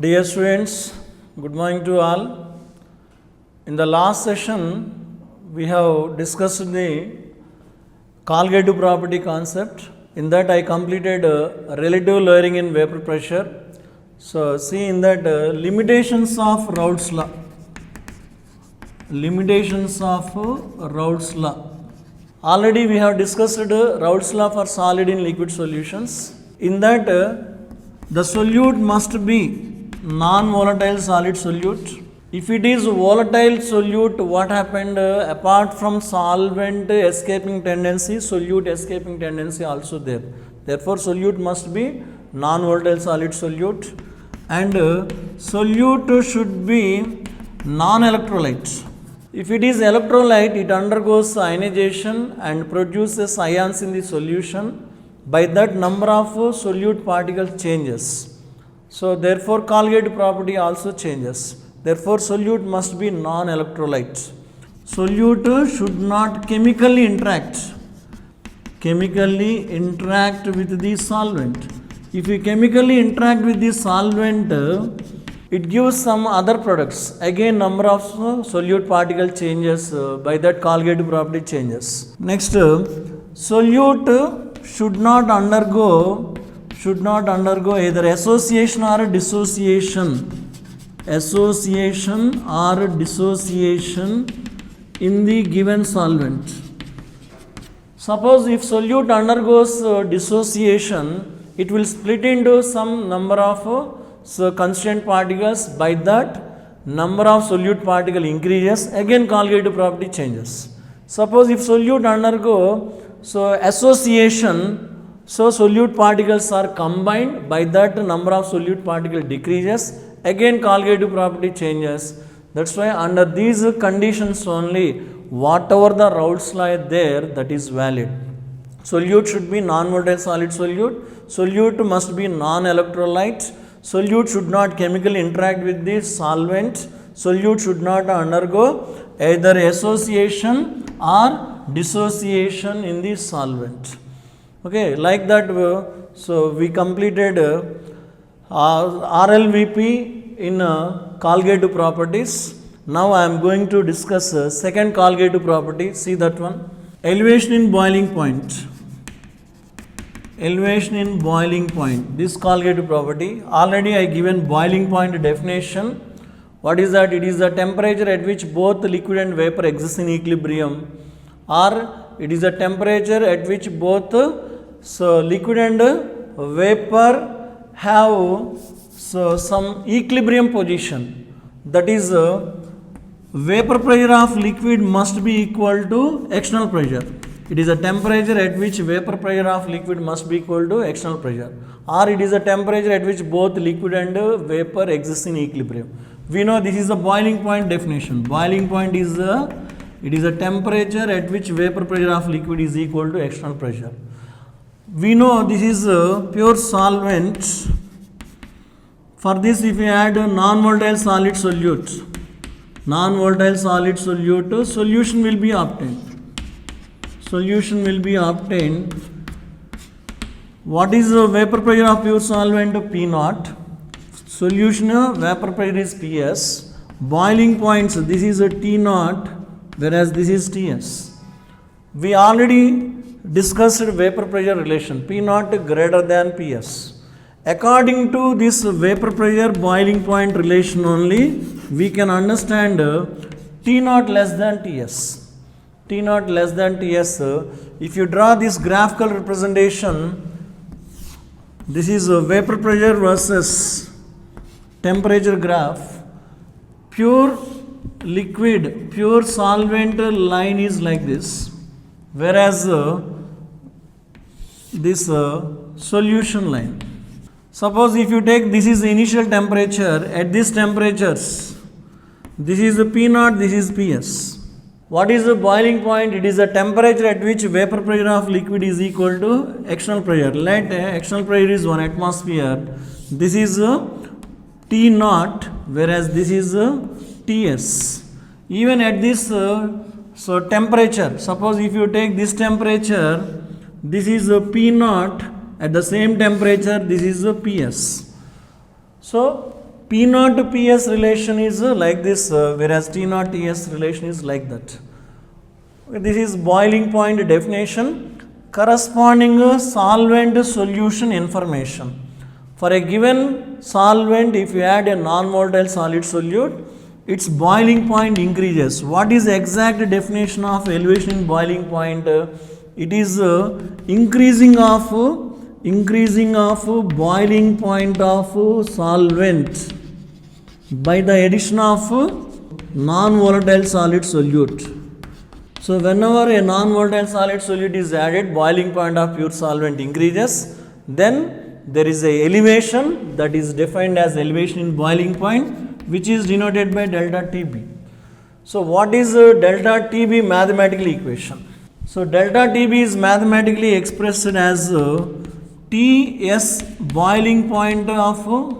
Dear students, good morning to all. In the last session, we have discussed the colligative property concept. In that, I completed relative lowering in vapor pressure. So, see in that limitations of Raoult's law. Limitations of Raoult's law. Already we have discussed Raoult's law for solid in liquid solutions. In that, the solute must be non-volatile solid solute. If it is volatile solute, what happened? Apart from solvent escaping tendency, solute escaping tendency also there. Therefore, solute must be non-volatile solid solute, and solute should be non-electrolyte. If it is electrolyte, it undergoes ionization and produces ions in the solution. By that, number of solute particles changes. So, therefore, colligative property also changes. Therefore, solute must be non-electrolyte. Solute should not chemically interact with the solvent. If you chemically interact with the solvent, it gives some other products. Again, number of solute particle changes. By that, colligative property changes. Next, solute should not undergo either association or dissociation. Association or dissociation in the given solvent. Suppose if solute undergoes dissociation, it will split into some number of constituent particles. By that, number of solute particle increases. Again, colligative property changes. Suppose if solute undergo association, so solute particles are combined. By that, number of solute particle decreases. Again, colligative property changes. That's why under these conditions only, whatever the Raoult's law is there, that is valid. Solute should be non-volatile solid solute. Solute must be non-electrolyte. Solute should not chemically interact with the solvent. Solute should not undergo either association or dissociation in the solvent. Okay, like that, so we completed RLVP in colligative properties. Now I am going to discuss second colligative property. See that one. Elevation in boiling point. Elevation in boiling point. This colligative property. Already I given boiling point definition. What is that? It is the temperature at which both liquid and vapor exist in equilibrium, or it is the temperature at which both liquid and vapor have some equilibrium position. That is, vapor pressure of liquid must be equal to external pressure. It is a temperature at which vapor pressure of liquid must be equal to external pressure, or it is a temperature at which both liquid and vapor exist in equilibrium. We know this is the boiling point definition. Boiling point is it is a temperature at which vapor pressure of liquid is equal to external pressure. We know this is pure solvent. For this, if we add non-volatile solid solute, solution will be obtained. Solution will be obtained. What is the vapor pressure of pure solvent? P naught. Solution vapor pressure is Ps. Boiling points, this is a T naught, whereas this is Ts. We already discussed vapor pressure relation, P naught greater than Ps. According to this vapor pressure boiling point relation only, we can understand T naught less than Ts. T naught less than Ts. If you draw this graphical representation, this is vapor pressure versus temperature graph. Pure liquid, pure solvent line is like this, whereas this solution line. Suppose if you take, this is the initial temperature, at this temperatures, this is the P naught, this is Ps. What is the boiling point? It is the temperature at which vapor pressure of liquid is equal to external pressure. Let external pressure is 1 atmosphere. This is T naught, whereas this is Ts. Even at this temperature, suppose if you take this temperature, this is P naught, at the same temperature this is Ps. So P naught to Ps relation is like this, whereas T naught Ts relation is like that. This is boiling point definition. Corresponding solvent solution information. For a given solvent, if you add a non-volatile solid solute, its boiling point increases. What is the exact definition of elevation in boiling point? It is increasing of boiling point of solvent by the addition of non-volatile solid solute. So whenever a non-volatile solid solute is added, boiling point of pure solvent increases. Then there is a elevation that is defined as elevation in boiling point, which is denoted by delta Tb. So what is delta Tb mathematical equation? So delta Tb is mathematically expressed as Ts boiling point of,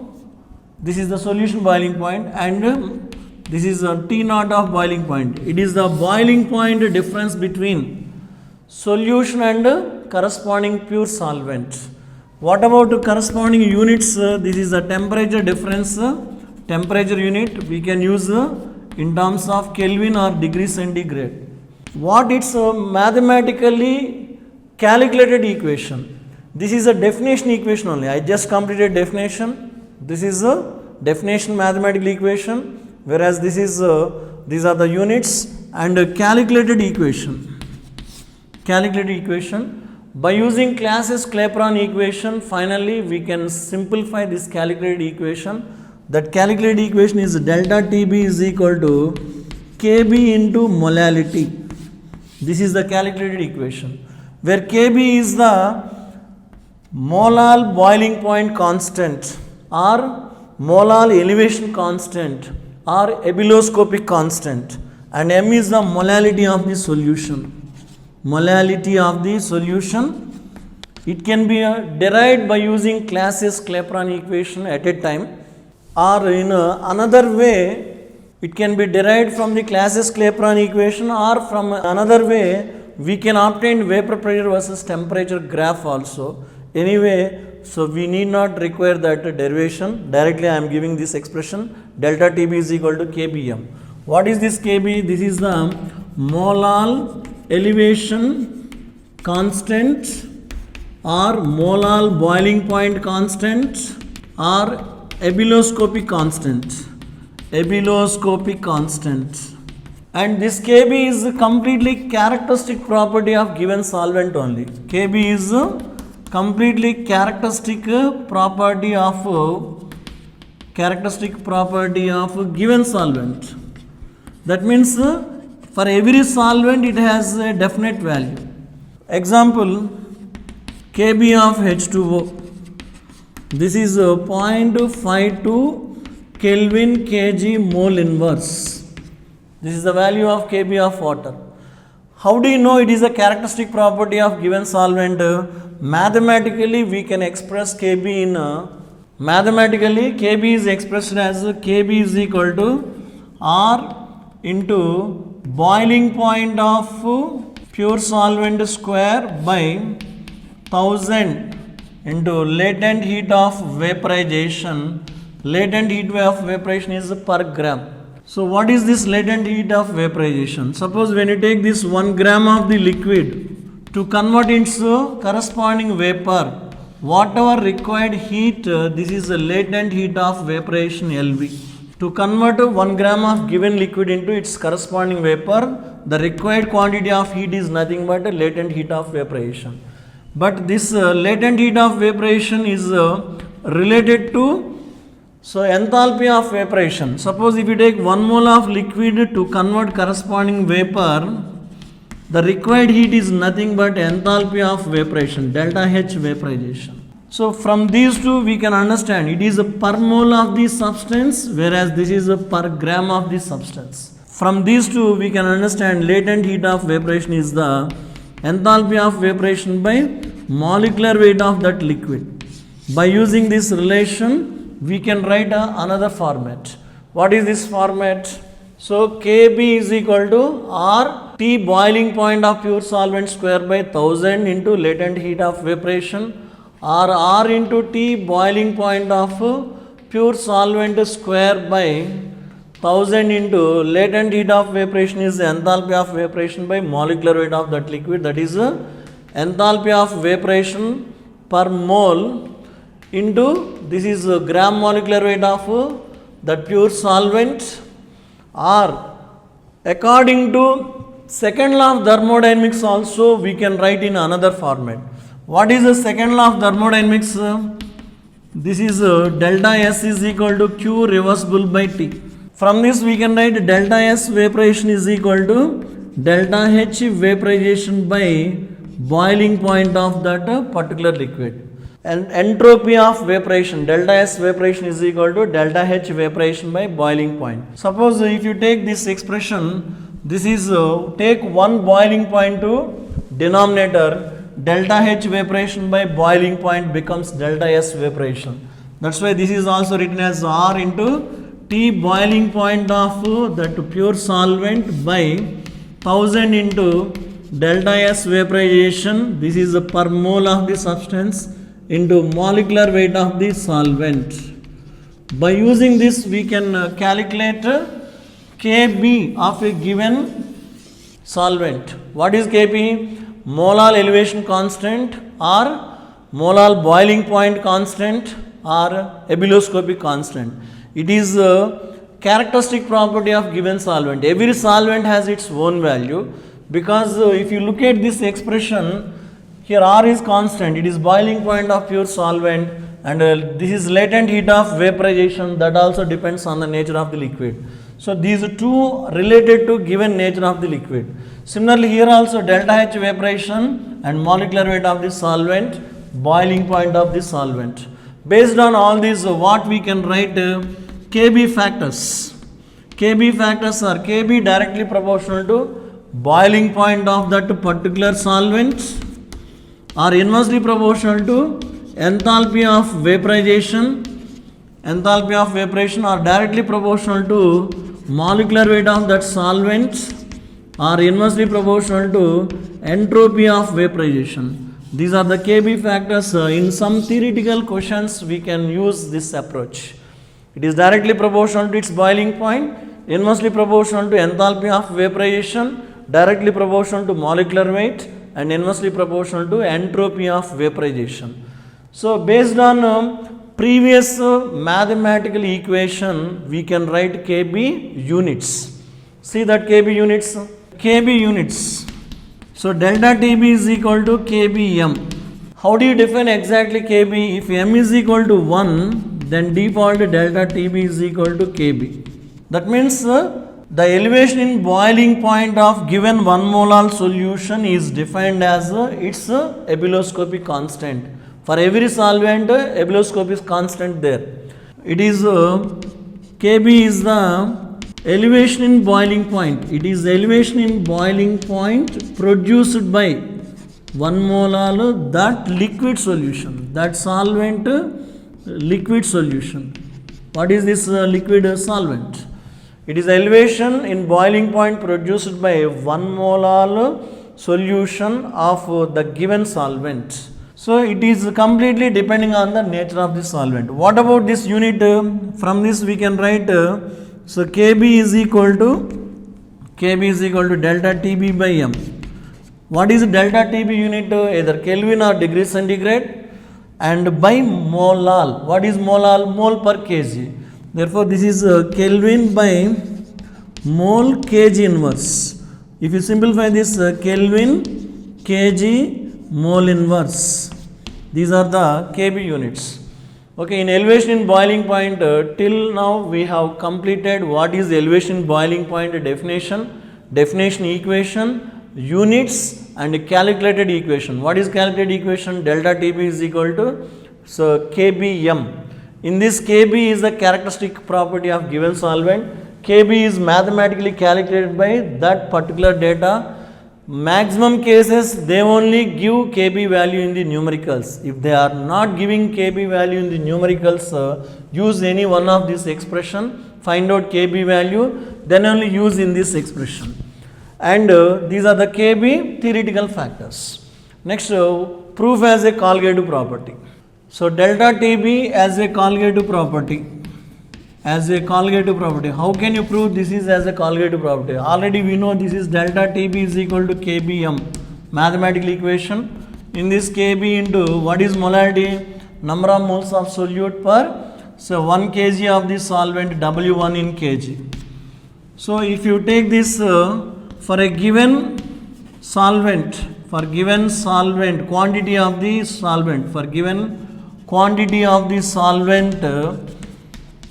this is the solution boiling point, and this is T naught of boiling point. It is the boiling point difference between solution and corresponding pure solvent. What about corresponding units? This is the temperature difference. Temperature unit we can use in terms of Kelvin or degree centigrade. What it's mathematically calculated equation. This is a definition equation only. I just completed definition. This is a definition mathematical equation, whereas this is these are the units and calculated equation. Calculated equation. By using Clausius-Clapeyron equation, finally we can simplify this calculated equation. That calculated equation is delta Tb is equal to Kb into molality. This is the calculated equation, where Kb is the molal boiling point constant or molal elevation constant or ebullioscopic constant, and M is the molality of the solution. Molality of the solution. It can be derived by using Clausius-Clapeyron equation at a time, or in another way it can be derived from the Clausius-Clapeyron equation, or from another way we can obtain vapor pressure versus temperature graph also. Anyway, so we need not require that derivation. Directly I am giving this expression delta Tb is equal to Kbm. What is this Kb? This is the molal elevation constant or molal boiling point constant or ebullioscopic constant. Ebullioscopic constant. And this Kb is a completely characteristic property of given solvent only. Kb is a completely characteristic property of given solvent. That means for every solvent it has a definite value. Example, Kb of H2O. This is 0.52 Kelvin kg mole inverse. This is the value of Kb of water. How do you know it is a characteristic property of given solvent? Mathematically we can express Kb in mathematically Kb is expressed as Kb is equal to R into boiling point of pure solvent square by 1000 into latent heat of vaporization. Latent heat of vaporization is per gram. So what is this latent heat of vaporization? Suppose when you take this 1 gram of the liquid to convert into corresponding vapor, whatever required heat, this is the latent heat of vaporization LV. To convert 1 gram of given liquid into its corresponding vapor, the required quantity of heat is nothing but latent heat of vaporization. But this latent heat of vaporization is related to enthalpy of vaporization. Suppose if you take 1 mole of liquid to convert corresponding vapor, the required heat is nothing but enthalpy of vaporization, delta H vaporization. So from these two we can understand it is a per mole of the substance, whereas this is a per gram of the substance. From these two we can understand latent heat of vaporization is the enthalpy of vaporization by molecular weight of that liquid. By using this relation we can write another format. What is this format? So Kb is equal to R T boiling point of pure solvent square by 1000 into latent heat of vaporization, or R into T boiling point of pure solvent square by 1000 into latent heat of evaporation is the enthalpy of evaporation by molecular weight of that liquid, that is enthalpy of evaporation per mole into this is gram molecular weight of that pure solvent, or according to second law of thermodynamics also we can write in another format. What is the second law of thermodynamics? This is delta S is equal to Q reversible by T. From this we can write delta S vaporization is equal to delta H vaporization by boiling point of that particular liquid. And entropy of vaporization, delta S vaporization is equal to delta H vaporization by boiling point. Suppose if you take this expression, this is take one boiling point to denominator, delta H vaporization by boiling point becomes delta S vaporization. That's why this is also written as R into T boiling point of that pure solvent by 1000 into delta S vaporization. This is per mole of the substance into molecular weight of the solvent. By using this we can calculate Kb of a given solvent. What is Kb? Molar elevation constant or molar boiling point constant or ebullioscopic constant. It is a characteristic property of given solvent. Every solvent has its own value, because if you look at this expression, here R is constant, it is boiling point of pure solvent, and this is latent heat of vaporization, that also depends on the nature of the liquid. So these two related to given nature of the liquid. Similarly here also delta H vaporization and molecular weight of the solvent, boiling point of the solvent. Based on all these, what we can write Kb factors. Kb factors are Kb directly proportional to boiling point of that particular solvent, or inversely proportional to enthalpy of vaporization, or directly proportional to molecular weight of that solvent, or inversely proportional to entropy of vaporization. These are the Kb factors. In some theoretical questions we can use this approach. It is directly proportional to its boiling point, inversely proportional to enthalpy of vaporization, directly proportional to molecular weight, and inversely proportional to entropy of vaporization. So based on previous mathematical equation, we can write Kb units. See that Kb units. Kb units. So delta Tb is equal to Kbm. How do you define exactly Kb? If m is equal to 1, then default delta Tb is equal to Kb. That means the elevation in boiling point of given 1 molar solution is defined as its ebullioscopic constant. For every solvent, ebullioscopic is constant there. It is Kb is the elevation in boiling point. It is elevation in boiling point produced by 1 molar that liquid solution, that solvent liquid solution. What is this liquid solvent? It is elevation in boiling point produced by 1 molar solution of the given solvent. So it is completely depending on the nature of the solvent. What about this unit? From this we can write so Kb is equal to delta Tb by m. What is delta Tb unit? Either Kelvin or degree centigrade, and by molal. What is molal? Mole per kg. Therefore this is Kelvin by mole kg inverse. If you simplify this, Kelvin kg mole inverse. These are the Kb units. Okay, in elevation in boiling point, till now we have completed what is elevation in boiling point definition, equation, units, and calculated equation. What is calculated equation? Delta Tb is equal to Kbm. In this, Kb is the characteristic property of given solvent. Kb is mathematically calculated by that particular data. Maximum cases they only give Kb value in the numericals. If they are not giving Kb value in the numericals, use any one of this expression, find out Kb value, then only use in this expression. And these are the Kb theoretical factors. Next, proof as a colligative property. So delta Tb as a colligative property. as a colligative property. How can you prove this is as a colligative property? Already we know this is delta TB is equal to KBM, mathematical equation. In this KB into what is molarity? Number of moles of solute per 1 kg of the solvent, W1 in kg. So if you take this for a given solvent, quantity of the solvent,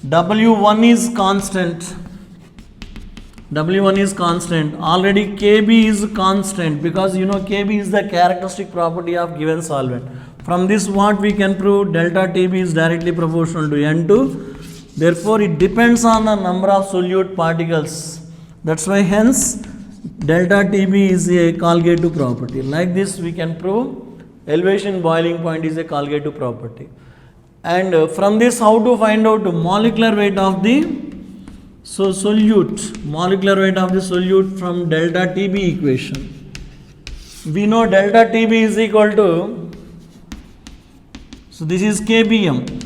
W1 is constant. Already KB is constant, because you know KB is the characteristic property of given solvent. From this what we can prove? Delta TB is directly proportional to N2. Therefore it depends on the number of solute particles. That's why hence delta TB is a colligative property. Like this we can prove elevation boiling point is a colligative property. And from this, how to find out molecular weight of the solute? Molecular weight of the solute from delta TB equation. We know delta TB is equal to, so this is KBM.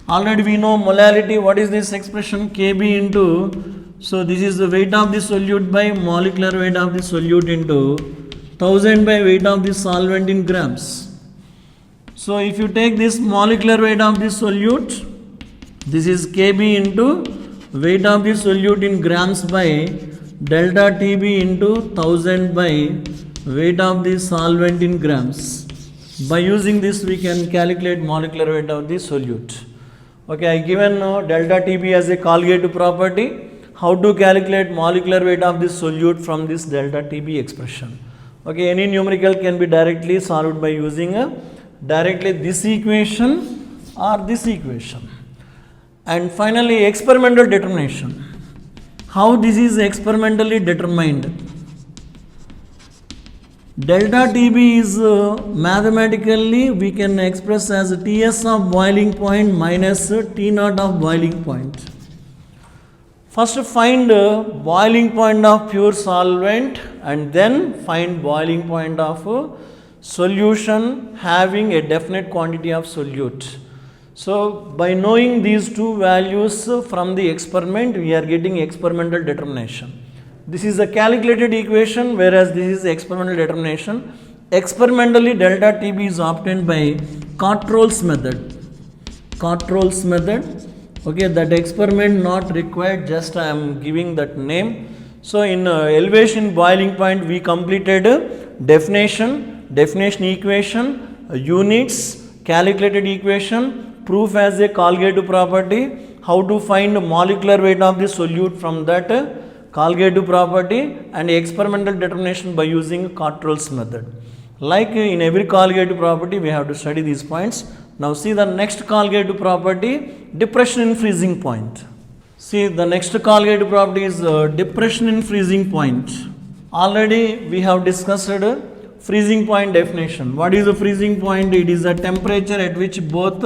Already we know molality. What is this expression? KB into, so this is the weight of the solute by molecular weight of the solute into 1000 by weight of the solvent in grams. So if you take this molecular weight of the solute, this is KB into weight of the solute in grams by delta TB into 1000 by weight of the solvent in grams. By using this we can calculate molecular weight of the solute. Okay, I given delta TB as a colligative property. How to calculate molecular weight of the solute from this delta TB expression? Okay, any numerical can be directly solved by using directly this equation or this equation. And finally experimental determination. How this is experimentally determined? Delta TB is mathematically we can express as Ts of boiling point minus T naught of boiling point. First find boiling point of pure solvent and then find boiling point of solution having a definite quantity of solute. So by knowing these two values from the experiment, we are getting experimental determination. This is a calculated equation, whereas this is experimental determination. Experimentally delta TB is obtained by Cartwright's method. Okay, that experiment not required, just I am giving that name. So in elevation boiling point we completed definition equation, units, calculated equation, proof as a colligative property, how to find molecular weight of the solute from that colligative property, and experimental determination by using Cartwright's method. Like in every colligative property we have to study these points. Now see the next colligative property, depression in freezing point. See the next colligative property is depression in freezing point. Already we have discussed freezing point definition. What is the freezing point? It is a temperature at which both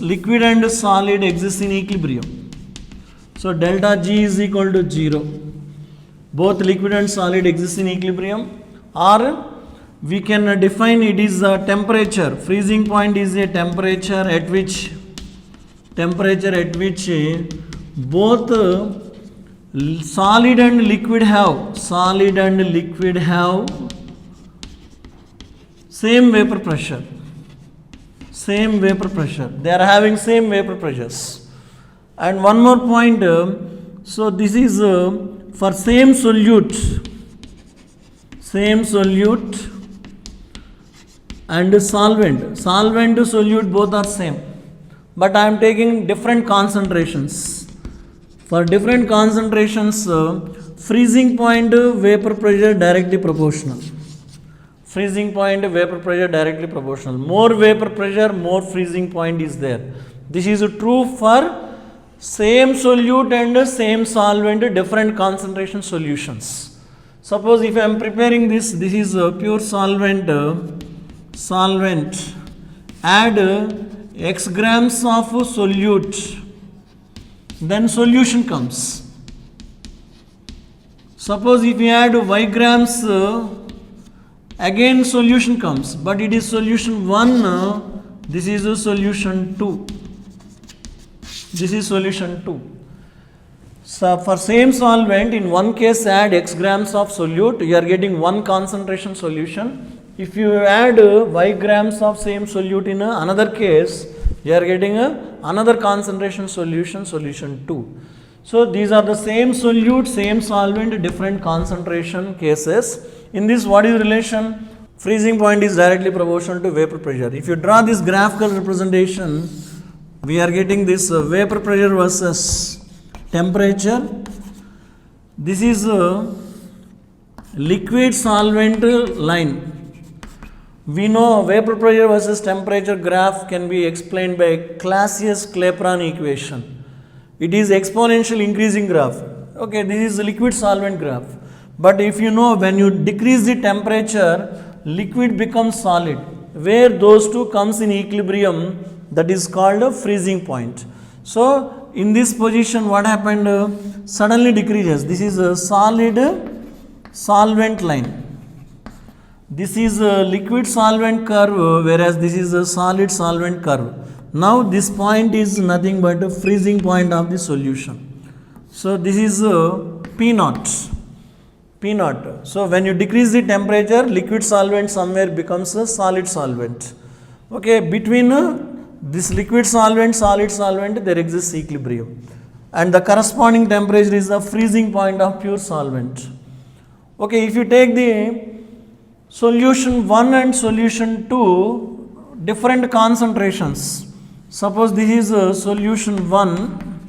liquid and solid exist in equilibrium. So delta G is equal to 0. Both liquid and solid exist in equilibrium. Or we can define it is a temperature. Freezing point is a temperature at which both solid and liquid have same vapor pressure. They are having same vapor pressures. And one more point, so this is for same solute and solvent to solute, both are same, but I am taking different concentrations. For different concentrations, freezing point vapor pressure directly proportional. More vapor pressure, more freezing point is there. This is true for same solute and same solvent, different concentration solutions. Suppose if I am preparing this is a pure solvent, add x grams of solute, then solution comes. Suppose if you add y grams, again solution comes, but it is solution 1, this is a solution 2. This is solution 2. So for same solvent, in one case add x grams of solute, you are getting one concentration solution. If you add y grams of same solute in another case, you are getting another concentration solution, solution 2. So these are the same solute, same solvent, different concentration cases. In this, what is the relation? Freezing point is directly proportional to vapor pressure. If you draw this graphical representation, we are getting this vapor pressure versus temperature. This is a liquid solvent line. We know vapor pressure versus temperature graph can be explained by Clausius-Clapeyron equation. It is exponential increasing graph. Okay, this is a liquid solvent graph. But if you know, when you decrease the temperature, liquid becomes solid. Where those two comes in equilibrium, that is called a freezing point. So in this position, what happened? Suddenly decreases. This is a solid solvent line. This is a liquid solvent curve, whereas this is a solid solvent curve. Now this point is nothing but a freezing point of the solution. So this is P naught. P naught. So when you decrease the temperature, liquid solvent somewhere becomes a solid solvent. Okay, between this liquid solvent, solid solvent, there exists equilibrium. And the corresponding temperature is the freezing point of pure solvent. Okay, if you take the solution 1 and solution 2, different concentrations. Suppose this is a solution 1,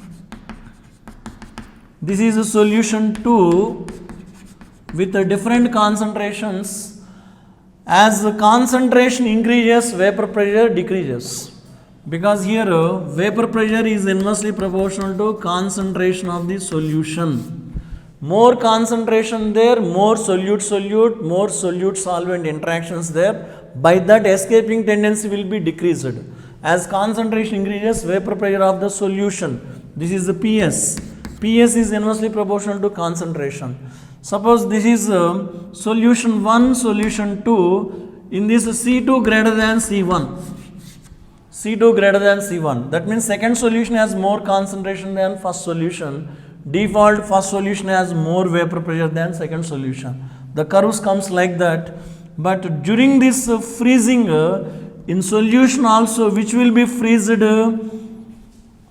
this is a solution 2 with different concentrations. As the concentration increases, vapor pressure decreases. Because here vapor pressure is inversely proportional to concentration of the solution. More concentration there, more solute-solute, more solute-solvent interactions there. By that, escaping tendency will be decreased. As concentration increases, vapor pressure of the solution, this is the PS. PS is inversely proportional to concentration. Suppose this is solution 1, solution 2, in this C2 greater than C1. C2 greater than C1. That means second solution has more concentration than first solution. Default first solution has more vapor pressure than second solution. The curves comes like that. But during this freezing, in solution also, which will be freezed?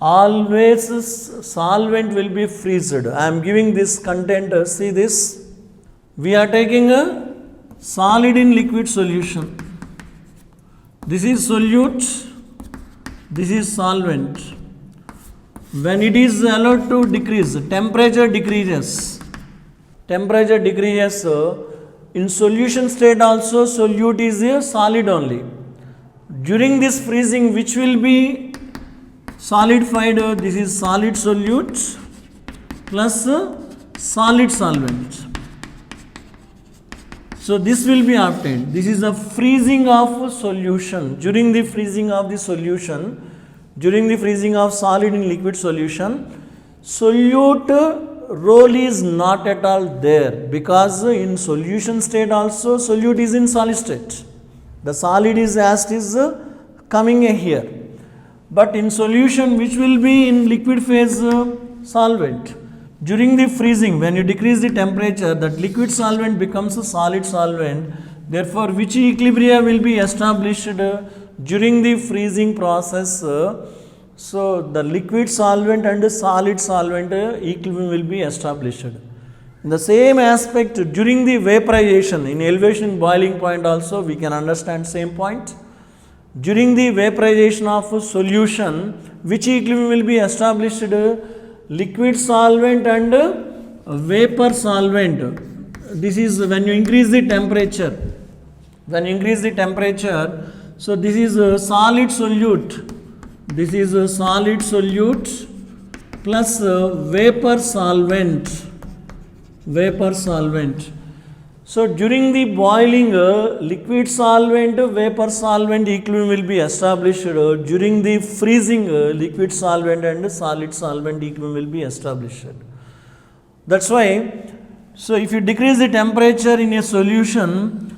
Always solvent will be freezed. I am giving this content, see this. We are taking a solid in liquid solution. This is solute, this is solvent. When it is allowed to decrease, temperature decreases. Temperature decreases. In solution state also, solute is a solid only. During this freezing, which will be solidified, this is solid solute plus solid solvent. So this will be obtained. This is a freezing of solution. During the freezing of the solution, during the freezing of solid in liquid solution, solute role is not at all there, because in solution state also solute is in solid state. The solid is as it is coming here. But in solution, which will be in liquid phase solvent, during the freezing, when you decrease the temperature, that liquid solvent becomes a solid solvent. Therefore, which equilibria will be established during the freezing process? So the liquid solvent and solid solvent equilibrium will be established. In the same aspect, during the vaporization, in elevation boiling point also we can understand same point. During the vaporization of solution, which equilibrium will be established? Liquid solvent and vapor solvent. This is when you increase the temperature. When you increase the temperature, so this is a solid solute. This is a solid solute plus vapor solvent. Vapor solvent. So during the boiling, liquid solvent, vapor solvent equilibrium will be established. During the freezing, liquid solvent and solid solvent equilibrium will be established. That's why, so if you decrease the temperature in a solution,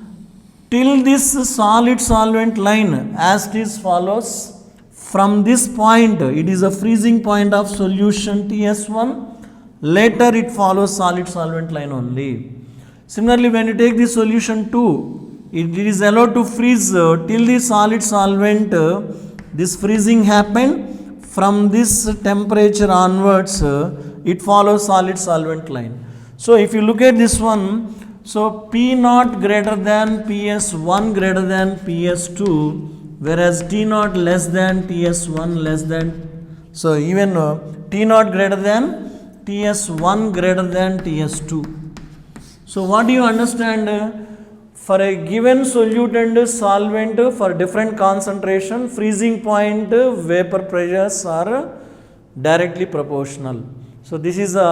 till this solid solvent line, as it is follows, from this point, it is a freezing point of solution TS1. Later it follows solid solvent line only. Similarly, when you take the solution 2, it is allowed to freeze till the solid solvent. This freezing happened. From this temperature onwards, it follows solid solvent line. So if you look at this one, so P naught greater than PS1 greater than PS2, whereas T naught less than TS1 less than, so even T naught greater than TS1 greater than TS2. So what do you understand? For a given solute and solvent for different concentration, freezing point vapor pressures are directly proportional. So this is a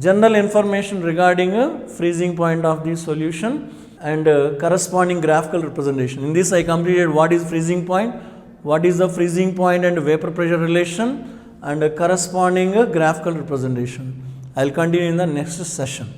general information regarding freezing point of the solution and corresponding graphical representation. In this I completed what is freezing point, what is the freezing point and vapor pressure relation, and corresponding graphical representation. I will continue in the next session.